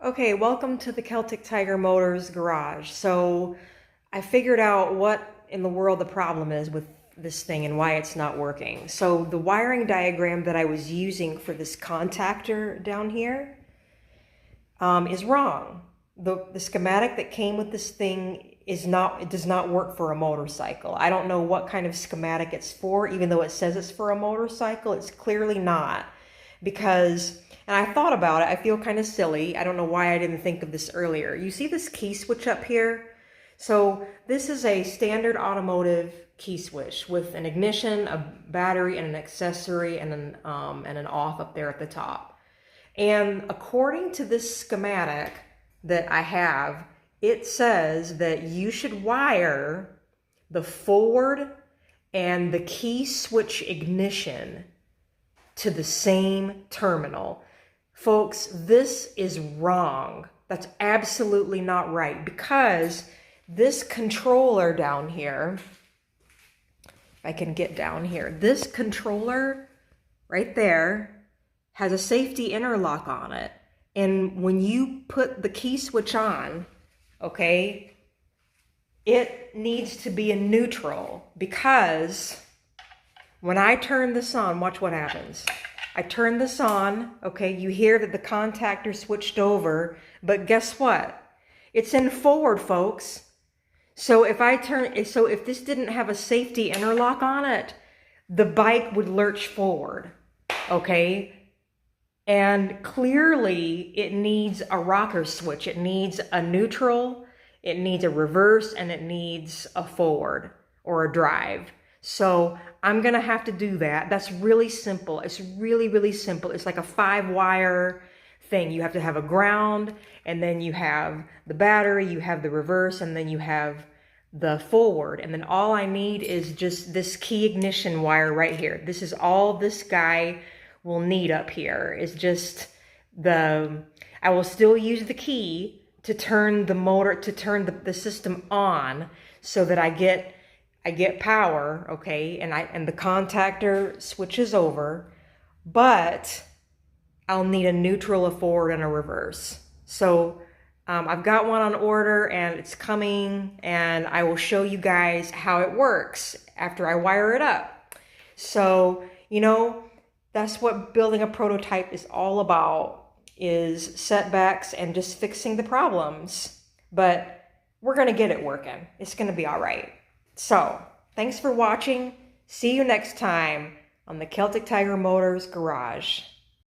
Okay, welcome to the Celtic Tiger Motors garage. So I figured out what in the world the problem is with this thing and why it's not working. So the wiring diagram that I was using for this contactor down here is wrong. The schematic that came with this thing it does not work for a motorcycle. I don't know what kind of schematic it's for, even though it says it's for a motorcycle, it's clearly not. Because, and I thought about it, I feel kind of silly. I don't know why I didn't think of this earlier. You see this key switch up here? So this is a standard automotive key switch with an ignition, a battery, and an accessory, and an off up there at the top. And according to this schematic that I have, it says that you should wire the forward and the key switch ignition to the same terminal. Folks, this is wrong. That's absolutely not right, because this controller down here, if I can get down here, this controller right there has a safety interlock on it. And when you put the key switch on, okay, it needs to be in neutral, because when I turn this on, watch what happens. I turn this on, okay, you hear that the contactor switched over, but guess what? It's in forward, folks. So if this didn't have a safety interlock on it, the bike would lurch forward, okay? And clearly it needs a rocker switch. It needs a neutral, it needs a reverse, and it needs a forward or a drive. So I'm gonna have to do that. That's really simple. It's really, really simple. It's like a 5-wire thing. You have to have a ground, and then you have the battery, you have the reverse, and then you have the forward. And then all I need is just this key ignition wire right here. This is all this guy will need up here. Is just I will still use the key to turn the motor, to turn the system on, so that I get power, okay, and the contactor switches over, but I'll need a neutral, a forward, and a reverse. So I've got one on order, and it's coming, and I will show you guys how it works after I wire it up. So, you know, that's what building a prototype is all about, is setbacks and just fixing the problems. But we're gonna get it working. It's gonna be all right. So, thanks for watching. See you next time on the Celtic Tiger Motors Garage.